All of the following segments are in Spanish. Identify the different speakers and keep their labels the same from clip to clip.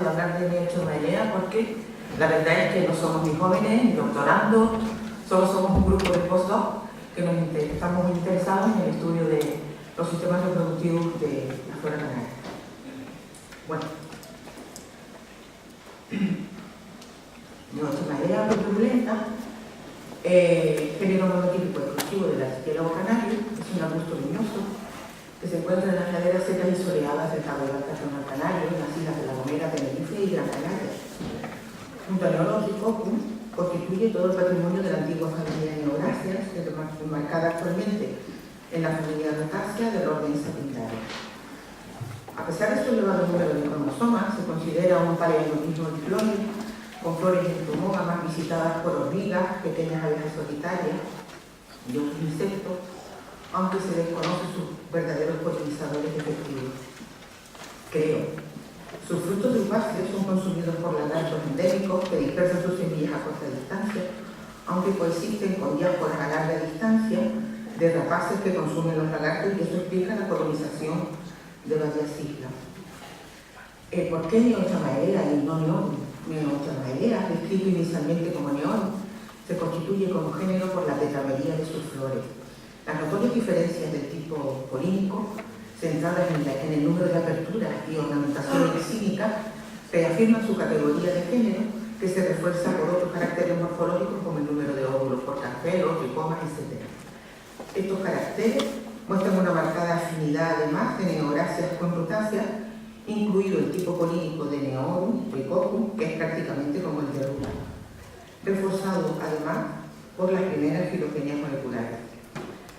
Speaker 1: de hablar de Neochamaelea porque la verdad es que no somos ni jóvenes ni doctorandos, solo somos un grupo de postdoc que estamos muy interesados en el estudio de los sistemas reproductivos de la flora canaria. Bueno, Neochamaelea purpurulenta, género monotípico exclusivo del archipiélago canario, es un arbusto leñoso que se encuentra en las laderas secas y soleadas del Cabo del Alcázar Canario, en las islas de La Gomera, Tenerife y Gran Canaria. Junto a Neologicocum constituye todo el patrimonio de la antigua familia Neogracias, que es enmarcada actualmente en la familia Rotacea del orden Sapindaria. A pesar de su elevado número de cromosomas, se considera un paleomorfismo diploide, con flores entomógamas visitadas por hormigas, pequeñas abejas solitarias y otros insectos, aunque se desconoce sus verdaderos polinizadores efectivos. Creo. Sus frutos dulces son consumidos por lagartos endémicos que dispersan sus semillas a corta distancia, aunque coexisten con diásporas a larga distancia de rapaces que consumen los lagartos, y eso explica la colonización de varias islas. ¿Por qué Neochamaelea y no Neorum? Neochamaelea, descrito inicialmente como Neorum, se constituye como género por la tetramería de sus flores. Las notorias diferencias del tipo polínico, centradas en el número de aperturas y ornamentación exínica, reafirman su categoría de género, que se refuerza por otros caracteres morfológicos como el número de óvulos por carpelos, tricomas, etc. Estos caracteres muestran una marcada afinidad además de Neogracias con Rutacea, incluido el tipo polínico de Neorum, Ricocum, que es prácticamente como el de Ruta, reforzado además por las primeras filogenias moleculares.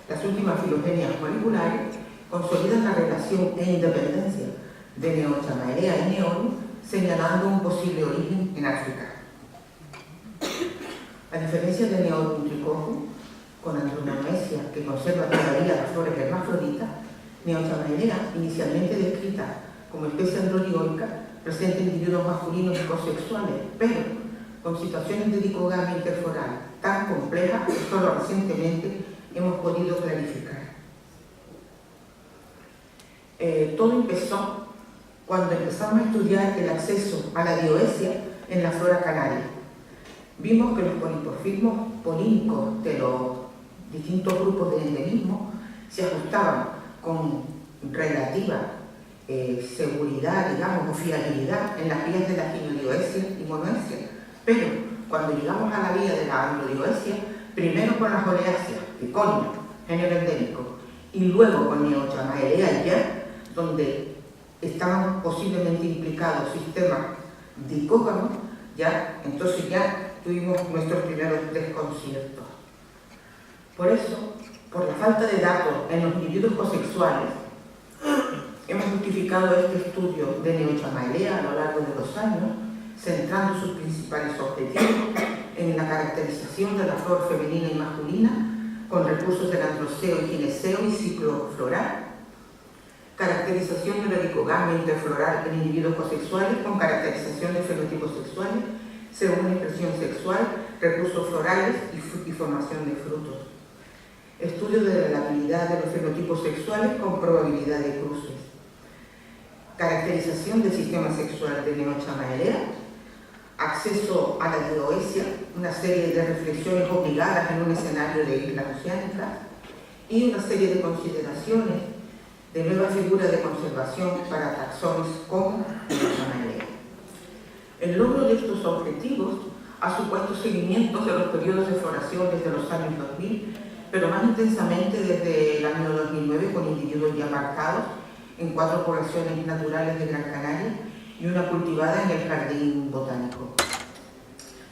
Speaker 1: Las últimas filogenias moleculares consolidan la relación e independencia de Neochamaelea y Neorum, señalando un posible origen en África. A diferencia de Neorum Ricocum, con Andronomesia, que conserva todavía las flores hermafroditas, Neochamaelea, inicialmente descrita como especie androdióica, presenta individuos masculinos y cosexuales, pero con situaciones de dicogamia interforal tan complejas que solo recientemente hemos podido clarificar. Todo empezó cuando empezamos a estudiar el acceso a la dioecia en la flora canaria. Vimos que los polipomorfismos polínicos de los distintos grupos de endemismo se ajustaban con relativa seguridad, digamos, o fiabilidad en las vías de la ginodioecia y monoecia, pero cuando llegamos a la vía de la androdioecia, primero con las oleáceas, Piconia, género endémico, y luego con Neochamaelea ya, donde estaban posiblemente implicados sistemas dicógamos, ya, entonces ya tuvimos nuestros primeros desconciertos. Por eso, por la falta de datos en los individuos cosexuales, hemos justificado este estudio de Neochamaelea a lo largo de los años, centrando sus principales objetivos en la caracterización de la flor femenina y masculina con recursos del androceo y gineceo y ciclo floral, caracterización de la dicogamia interfloral en individuos cosexuales con caracterización de fenotipos sexuales según expresión sexual, recursos florales y formación de frutos, estudio de la relatividad de los fenotipos sexuales con probabilidad de cruces, caracterización del sistema sexual de Neochamaelea, acceso a la dioecia, una serie de reflexiones obligadas en un escenario de islas oceánicas y una serie de consideraciones de nuevas figuras de conservación para taxones como Neochamaelea. El logro de estos objetivos ha supuesto seguimientos de los periodos de floración desde los años 2000, pero más intensamente desde el año 2009 con individuos ya marcados en 4 poblaciones naturales de Gran Canaria y una cultivada en el Jardín Botánico,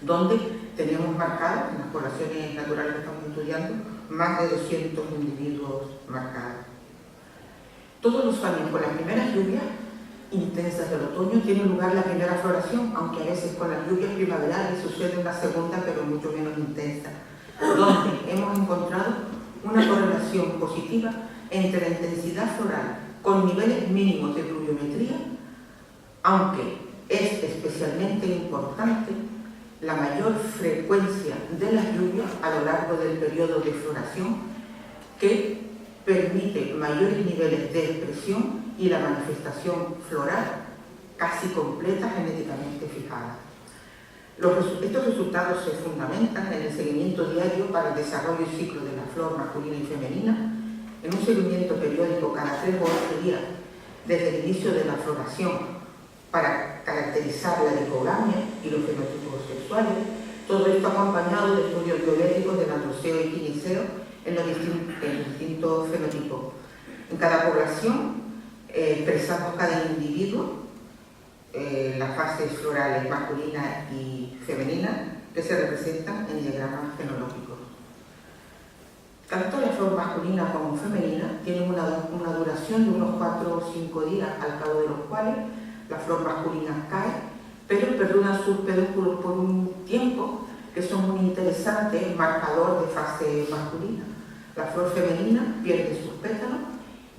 Speaker 1: donde tenemos marcados, en las poblaciones naturales que estamos estudiando, más de 200 individuos marcados. Todos los años, con las primeras lluvias intensas del otoño, tiene lugar la primera floración, aunque a veces con las lluvias primaverales sucede una segunda, pero mucho menos intensa, donde hemos encontrado una correlación positiva entre la intensidad floral con niveles mínimos de pluviometría, aunque es especialmente importante la mayor frecuencia de las lluvias a lo largo del periodo de floración, que permite mayores niveles de expresión y la manifestación floral casi completa genéticamente fijada. Estos resultados se fundamentan en el seguimiento diario para el desarrollo y ciclo de la flor masculina y femenina, en un seguimiento periódico cada 3 o 8 días desde el inicio de la floración para caracterizar la dicogamia y los fenotipos sexuales. Todo esto acompañado de estudios biométricos del androceo y gineceo en los distintos fenotipos. En cada población expresamos cada individuo las fases florales masculina y femenina que se representan en diagramas fenológicos. Tanto la flor masculina como femenina tienen una duración de unos 4 o 5 días, al cabo de los cuales la flor masculina cae, pero perduran sus pedúnculos por un tiempo que son muy interesantes, marcador de fase masculina. La flor femenina pierde sus pétalos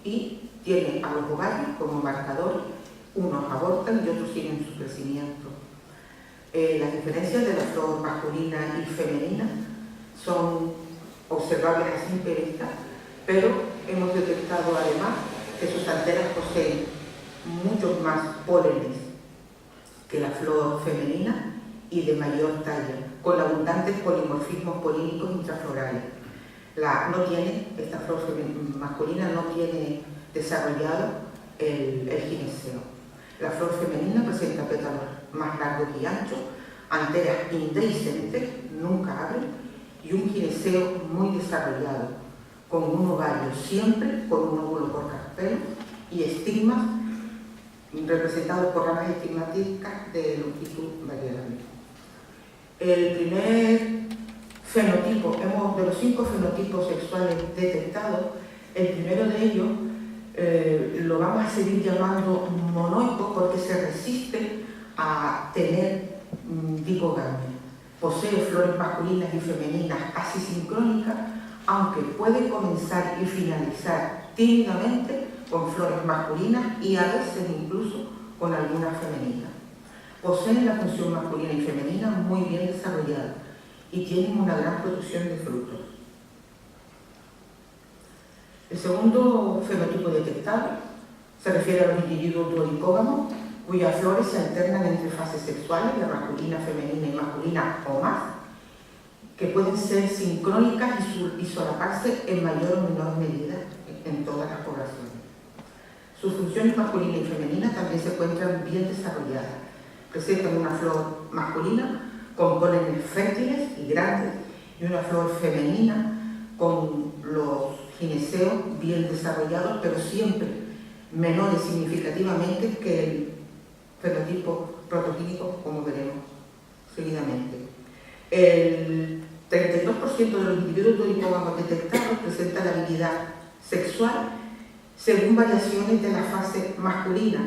Speaker 1: y tiene a los ovarios como marcadores, unos abortan y otros siguen su crecimiento. Las diferencias de la flor masculina y femenina son observables a simple vista, pero hemos detectado además que sus anteras poseen muchos más pólenes que la flor femenina y de mayor talla, con abundantes polimorfismos polínicos intraflorales. Esta flor masculina no tiene desarrollado el gineceo. La flor femenina presenta pétalos más largos y anchos, anteras indehiscentes, nunca abren, y un gineceo muy desarrollado, con un ovario siempre con un óvulo por carpelo y estigmas representados por ramas estigmáticas de longitud variable. El primer fenotipo, de los 5 fenotipos sexuales detectados, el primero de ellos lo vamos a seguir llamando monoico porque se resiste a tener dicogamia. Posee flores masculinas y femeninas casi sincrónicas, aunque puede comenzar y finalizar tímidamente con flores masculinas y a veces incluso con algunas femeninas. Poseen la función masculina y femenina muy bien desarrollada y tienen una gran producción de frutos. El segundo fenotipo detectable se refiere a los individuos duodicógamos, cuyas flores se alternan entre fases sexuales, la masculina, femenina y masculina o más, que pueden ser sincrónicas y solaparse en mayor o menor medida en todas las poblaciones. Sus funciones masculina y femenina también se encuentran bien desarrolladas. Presentan una flor masculina con pólenes fértiles y grandes y una flor femenina con los gineceos bien desarrollados, pero siempre menores significativamente que el fenotipo prototípico, como veremos seguidamente. El 32% de los individuos duodicógamos detectados presentan la habilidad sexual según variaciones de la fase masculina.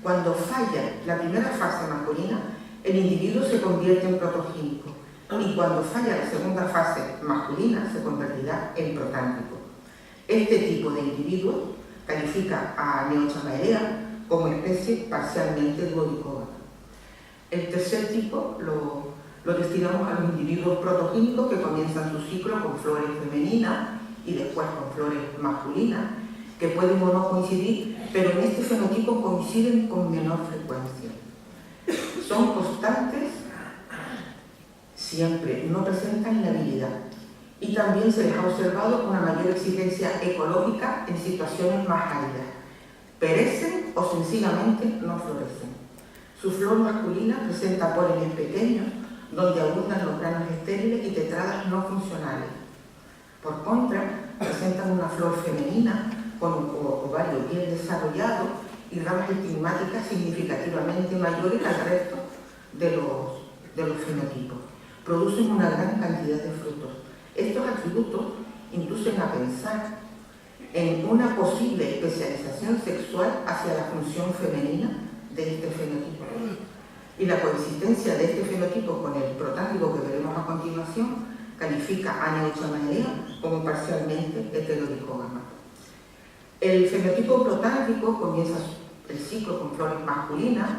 Speaker 1: Cuando falla la primera fase masculina, el individuo se convierte en protogénico, y cuando falla la segunda fase masculina, se convertirá en protántrico. Este tipo de individuos califica a Neochamaelea como especie parcialmente duodicógama. El tercer tipo lo destinamos a los individuos protogénicos que comienzan su ciclo con flores femeninas y después con flores masculinas, que pueden o no coincidir, pero en este fenotipo coinciden con menor frecuencia. Son constantes siempre, no presentan labilidad, y también se les ha observado una mayor exigencia ecológica en situaciones más áridas. Perecen o sencillamente no florecen. Su flor masculina presenta pólenes pequeños, donde abundan los granos estériles y tetradas no funcionales. Por contra, presentan una flor femenina con un ovario bien desarrollado y ramas estigmáticas significativamente mayores al resto de los fenotipos. Producen una gran cantidad de frutos. Estos atributos inducen a pensar en una posible especialización sexual hacia la función femenina de este fenotipo. Y la coexistencia de este fenotipo con el protántrico que veremos a continuación califica a Neochamaelea como parcialmente heterodicógama. El fenotipo protántrico comienza el ciclo con flores masculinas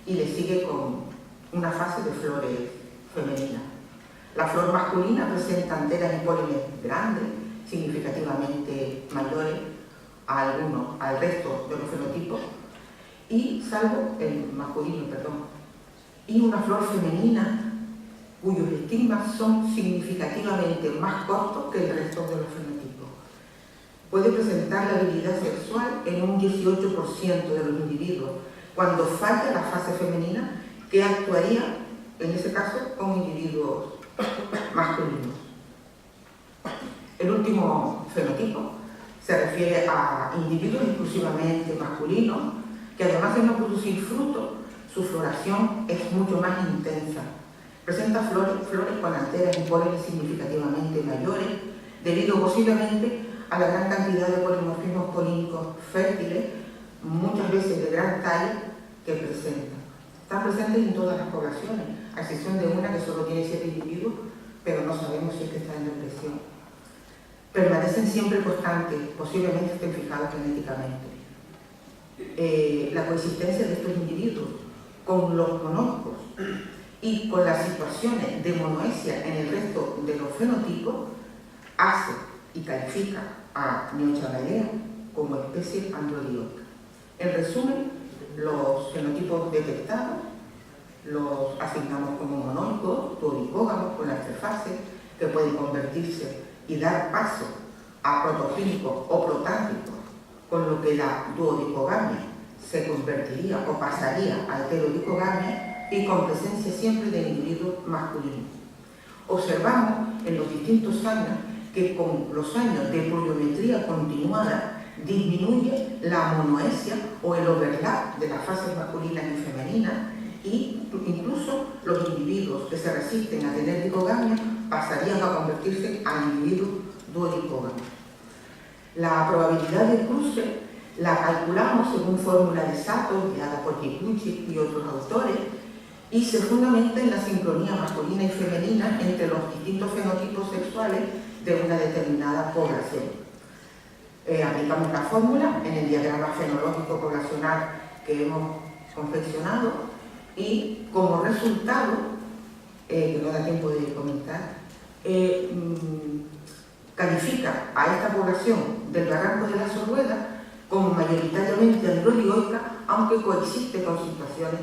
Speaker 1: y le sigue con una fase de flores femeninas. La flor masculina presenta anteras y pólenes grandes, significativamente mayores al resto de los fenotipos, y salvo el masculino, perdón, y una flor femenina cuyos estigmas son significativamente más cortos que el resto de los fenotipos. Puede presentar la habilidad sexual en un 18% de los individuos, cuando falla la fase femenina, que actuaría, en ese caso, con individuos masculinos. El último fenotipo se refiere a individuos exclusivamente masculinos, que además de no producir fruto, su floración es mucho más intensa. Presenta flores con anteras y pólenes significativamente mayores, debido posiblemente a la gran cantidad de polimorfismos polínicos fértiles, muchas veces de gran talla, que presentan. Están presentes en todas las poblaciones, a excepción de una que solo tiene 7 individuos, pero no sabemos si es que está en depresión. Permanecen siempre constantes, posiblemente estén fijados genéticamente. La coexistencia de estos individuos con los monoicos y con las situaciones de monoesia en el resto de los fenotipos hace y califica a Neochamelea como especie androdioica. En resumen, los fenotipos detectados los asignamos como monoicos, duodicógamos con las 3 fases, que pueden convertirse y dar paso a protogínicos o protágicos, con lo que la duodicogamia se convertiría o pasaría a heterodicogamia y con presencia siempre de individuos masculinos. Observamos en los distintos años que con los años de pluviometría continuada disminuye la monoesia o el overlap de las fases masculinas y femeninas, y incluso los individuos que se resisten a tener dicogamia pasarían a convertirse a individuos duodicógamos. La probabilidad de cruce la calculamos según fórmula de Sato, guiada por Kikuchi y otros autores, y se fundamenta en la sincronía masculina y femenina entre los distintos fenotipos sexuales de una determinada población. Aplicamos la fórmula en el diagrama fenológico poblacional que hemos confeccionado y como resultado, que no da tiempo de comentar, califica a esta población del Barranco de la Sorrueda como mayoritariamente androdioica, aunque coexiste con situaciones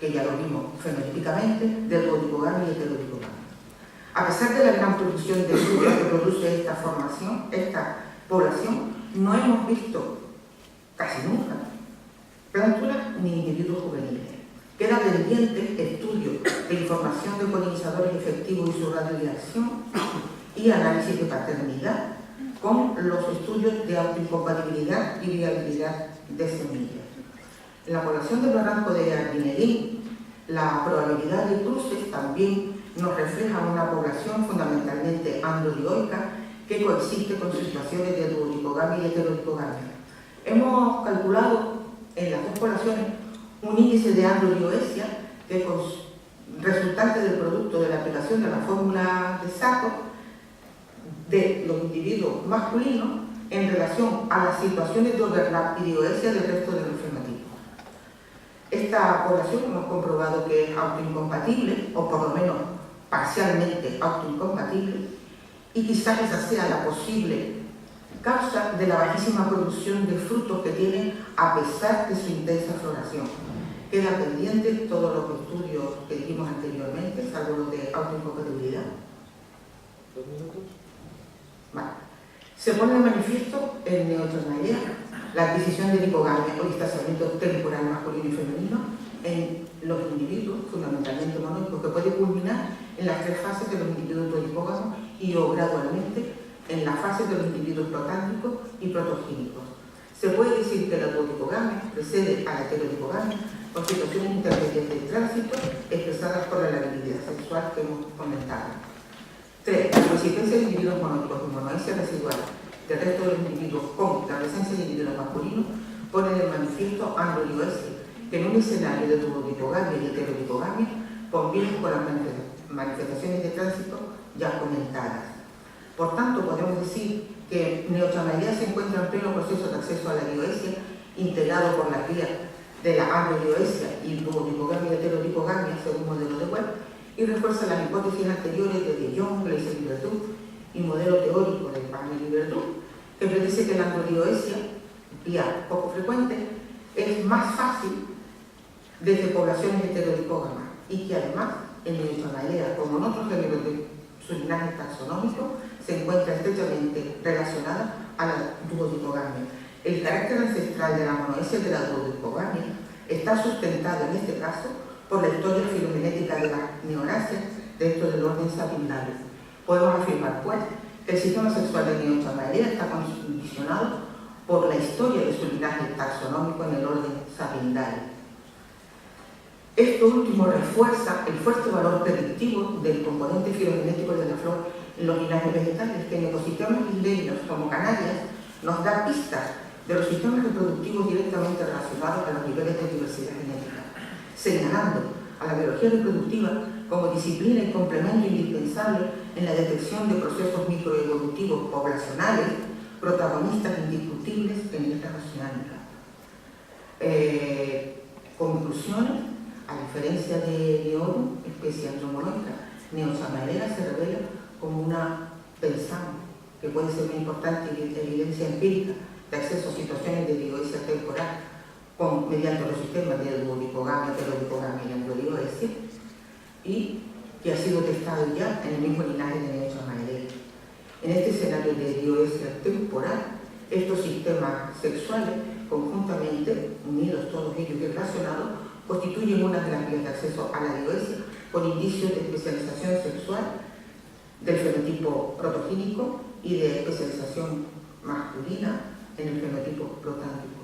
Speaker 1: que ya lo vimos fenotípicamente, de duodicogamia y heterodicogamia. A pesar de la gran producción de frutos que produce esta población, no hemos visto casi nunca plántulas ni individuos juveniles. Queda pendiente estudio de información de polinizadores efectivos y su radio de acción y análisis de paternidad con los estudios de autoincompatibilidad y viabilidad de semillas. En la población del barranco de Arguinelín, la probabilidad de cruces también nos refleja una población fundamentalmente androdioica que coexiste con situaciones de duodicogamia y heterodicogamia. Hemos calculado en las 2 poblaciones un índice de androdioesia que resultante del producto de la aplicación de la fórmula de Sato de los individuos masculinos en relación a las situaciones de overlap y dioesia del resto de los fenotipos. Esta población hemos comprobado que es autoincompatible, o por lo menos parcialmente autoincompatible, y quizás esa sea la posible causa de la bajísima producción de frutos que tiene a pesar de su intensa floración. Queda pendiente todos los estudios que dijimos anteriormente, salvo los de autoincompatibilidad.
Speaker 2: 2 minutos.
Speaker 1: Vale. Se pone de manifiesto en Neochamelea la adquisición de dicogamia o distanciamiento temporal masculino y femenino en los individuos, fundamentalmente monoicos, que puede culminar en las 3 fases de los individuos duodicógamos y o gradualmente en las fases de los individuos protágicos y protogínicos. Se puede decir que la duodicogamia precede a la heterodicogamia con situaciones intermedias de tránsito expresadas por la labilidad sexual que hemos comentado. 3. La coexistencia de individuos monoicos y monoesia residual del resto de los individuos con la presencia de individuos masculinos pone de manifiesto androdioesia, que en un escenario de duodicogamia y heterodicogamia conviven con las manifestaciones de tránsito ya comentadas. Por tanto, podemos decir que Neochamelea se encuentra en pleno proceso de acceso a la dioesia, integrado por la vía de la androdioesia y duodicogamia y heterodicogamia según modelo de Webb, y refuerza las hipótesis anteriores de De Jong, Gleiser y Berthoud y modelo teórico de Pagel y Berthoud, que predice que la androdioesia, vía poco frecuente, es más fácil desde poblaciones heterodipógamas y que además en Neochamalea, como en otros géneros de su linaje taxonómico, se encuentra estrechamente relacionada a la duodipogamia. El carácter ancestral de la monoesia de la duodipogamia está sustentado en este caso por la historia filogenética de las neonáceas dentro del orden Sapindalis. Podemos afirmar, pues, que el sistema sexual de Neochamalea está condicionado por la historia de su linaje taxonómico en el orden Sapindalis. Esto último refuerza el fuerte valor predictivo del componente filogenético de la flor en los linajes vegetales, que en ecosistemas isleños como Canarias nos da pistas de los sistemas reproductivos directamente relacionados a los niveles de diversidad genética, señalando a la biología reproductiva como disciplina y complemento indispensable en la detección de procesos microevolutivos poblacionales, protagonistas indiscutibles en esta oceánica. Conclusiones: a diferencia de Neorum, especie andromorfoica, Neochamalea se revela como una, pensamos, que puede ser una importante evidencia empírica de acceso a situaciones de dioesia temporal mediante los sistemas de duodipogamia, heterodipogamia y androdioesia, y que ha sido testado ya en el mismo linaje de Neochamalea. En este escenario de dioesia temporal, estos sistemas sexuales, conjuntamente unidos todos ellos y relacionados, constituyen una de las vías de acceso a la dioesia con indicios de especialización sexual del fenotipo protogénico y de especialización masculina en el fenotipo protántico.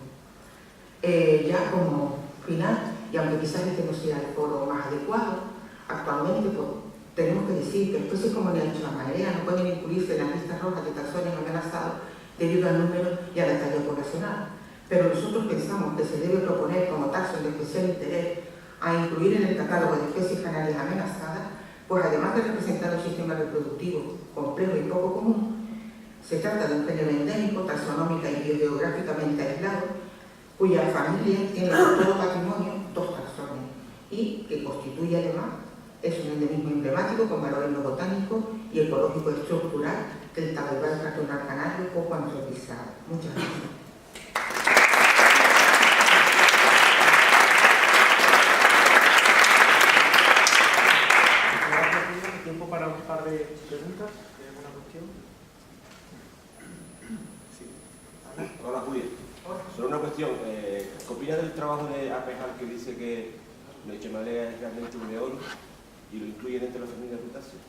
Speaker 1: Ya como final, y aunque quizás este no sea el foro más adecuado, actualmente pues, tenemos que decir que especies como Neochamalea no pueden incluirse en las listas rojas de taxones amenazados debido al número y a la talla poblacional. Pero nosotros pensamos que se debe proponer como taxón de especial interés a incluir en el catálogo de especies canarias amenazadas, pues además de representar un sistema reproductivo complejo y poco común, se trata de un género endémico, taxonómica y biogeográficamente aislado, cuya familia tiene por todo patrimonio dos taxones y que constituye además es un endemismo emblemático con valor botánico y ecológico estructural del Tabaibal cartonal canario poco antropizado. Muchas gracias.
Speaker 2: Tiempo para un par de preguntas. ¿Hay alguna cuestión? Sí. Ana.
Speaker 3: Hola, Julia. Solo una cuestión. ¿Qué opinas del trabajo de Apejal que dice que Neochamalea es realmente un neón y lo incluyen entre las familias rutáceas?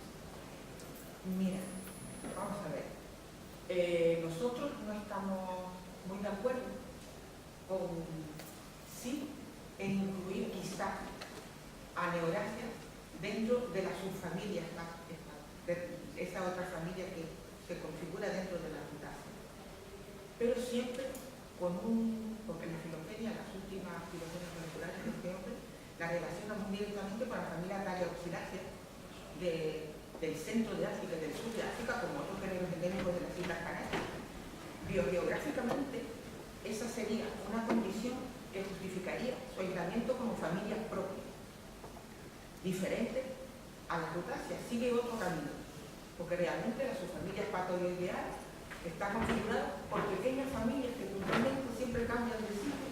Speaker 1: Mira, vamos a ver. Nosotros no estamos muy de acuerdo con sí en incluir quizá a Neorácea dentro de las subfamilias, de esa otra familia que se configura dentro de la rutácea. Pero siempre porque la filogenia, las últimas filogenias moleculares de este hombre, la relacionan muy directamente con la familia Taliauxilácea del centro de África y del sur de África, como otros géneros endémicos de las Islas Canarias. Biogeográficamente, esa sería una condición que justificaría su aislamiento como familia propia, diferente a la rutácea. Sigue otro camino, porque realmente la subfamilia patoloideal está configurada por pequeñas familias que puntualmente siempre cambian de sitio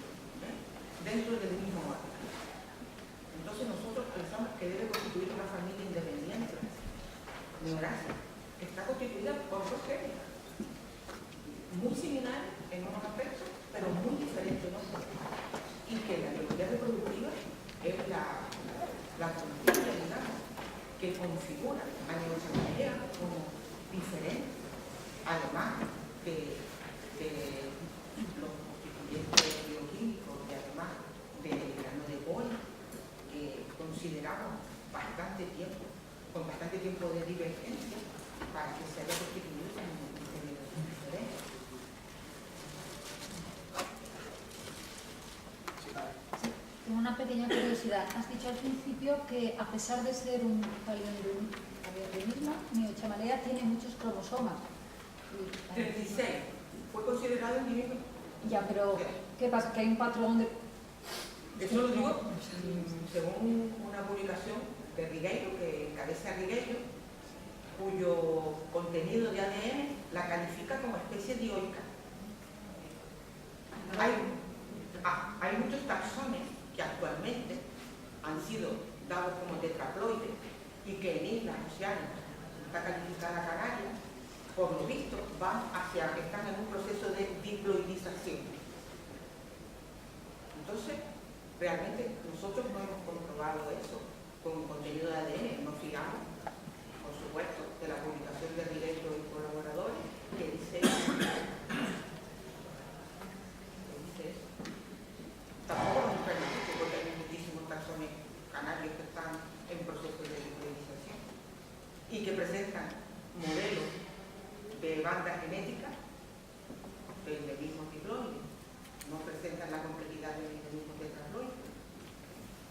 Speaker 1: dentro del mismo orden. Entonces nosotros pensamos que debe constituir una familia independiente, Neorácea, que está constituida por dos géneros, muy similares en unos aspectos, pero muy diferentes en otros. Y que la biología reproductiva es la familia, digamos, que configura a Neochamalea como diferente, además de los constituyentes bioquímicos y además del grano de Boy, que consideramos con bastante tiempo de divergencia para que se haya constituido como un género diferente.
Speaker 4: Tengo una pequeña curiosidad. Has dicho al principio que a pesar de ser un paleoendemismo, Neochamalea tiene muchos cromosomas.
Speaker 1: 36. Fue considerado individuo.
Speaker 4: Ya, pero ¿qué pasa? ¿Que hay un patrón de...?
Speaker 1: Eso lo digo según una publicación de Rigueiro, que encabeza Rigueiro, cuyo contenido de ADN la califica como especie dioica. hay muchos taxones que actualmente han sido dados como tetraploides y que en islas oceánicas está calificada Canarias, por lo visto están en un proceso de diploidización. Entonces, realmente nosotros no hemos comprobado eso con contenido de ADN, nos fiamos, por supuesto, de la publicación de Rileto y colaboradores que dice eso. Tampoco nos permite, porque hay muchísimos taxones canarios que están en proceso de diploidización y que presentan modelos de banda genética del endemismo diploide, no presentan la complejidad del endemismo tetraploide,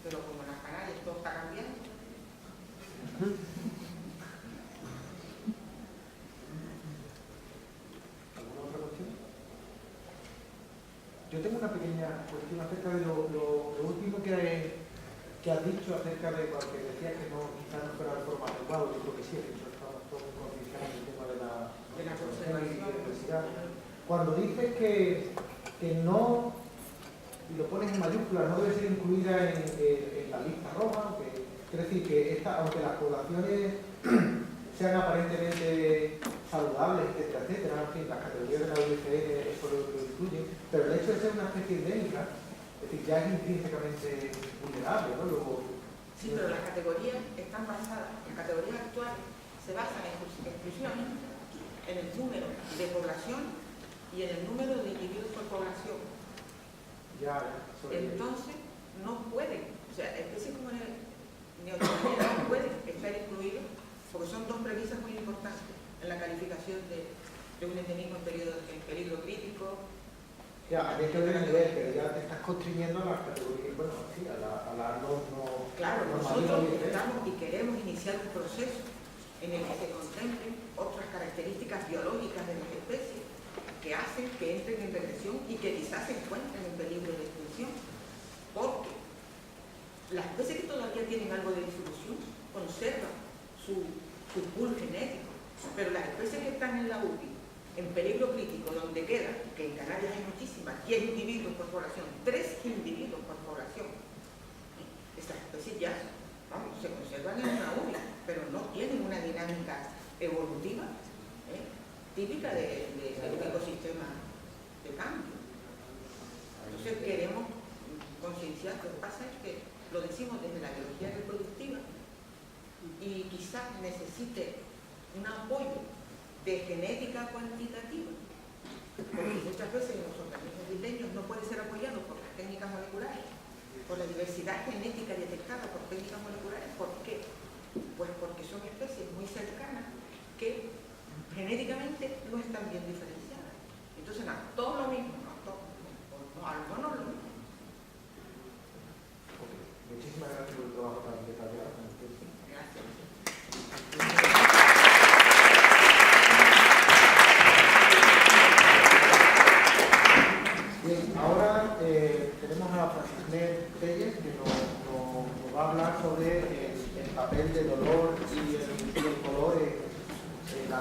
Speaker 1: pero como en las Canarias todo está cambiando.
Speaker 5: ¿Alguna otra cuestión? Yo tengo una pequeña cuestión acerca de lo último que has dicho acerca de cuando decías que no, quizás no fuera el forma adecuado. Yo creo que sí, de hecho estamos todos concienciados del tema de la conservación y biodiversidad. Cuando dices que no, y lo pones en mayúsculas, no debe ser incluida en la lista roja, quiere decir que aunque las poblaciones sean aparentemente saludables, etcétera, etcétera, en fin, las categorías de la UICN eso lo incluyen, pero el hecho de ser una especie endémica, es decir, ya es intrínsecamente vulnerable, ¿no?
Speaker 1: Sí, pero las categorías están basadas, las categorías actuales se basan exclusivamente en el número de población y en el número de individuos por población. Entonces, no pueden, o sea, especies como el neotromalia no pueden estar incluidos porque son dos premisas muy importantes en la calificación de un endemismo en peligro crítico.
Speaker 5: Ya, hay que ver el nivel, pero ya te estás constriñendo a las categorías, bueno, sí, a la no.
Speaker 1: Claro, nosotros estamos y queremos iniciar un proceso en el que se contemplen otras características biológicas de las especies que hacen que entren en regresión y que quizás se encuentren en peligro de extinción, porque las especies que todavía tienen algo de distribución conservan su pool genético, pero las especies que están en la UPI en peligro crítico, donde quedan, que en Canarias hay muchísimas, 10 individuos por población, 3 individuos por población, estas especies ya, vamos, se conservan en una UPI, pero no tienen una dinámica evolutiva típica de un ecosistema de cambio. Entonces queremos concienciar, lo que pasa es que lo decimos desde la biología reproductiva y quizás necesite un apoyo de genética cuantitativa, porque muchas veces los organismos isleños no pueden ser apoyados por las técnicas moleculares, por la diversidad genética detectada por técnicas moleculares. ¿Por qué? Pues porque son especies muy cercanas que genéticamente no están bien diferenciadas. Entonces, nada, todo lo mismo, algo no lo mismo.
Speaker 5: Muchísimas gracias por el trabajo tan detallado.
Speaker 1: Gracias.
Speaker 5: Bien, ahora tenemos a Francisnet Telles que nos va a hablar sobre el papel del olor y el color en la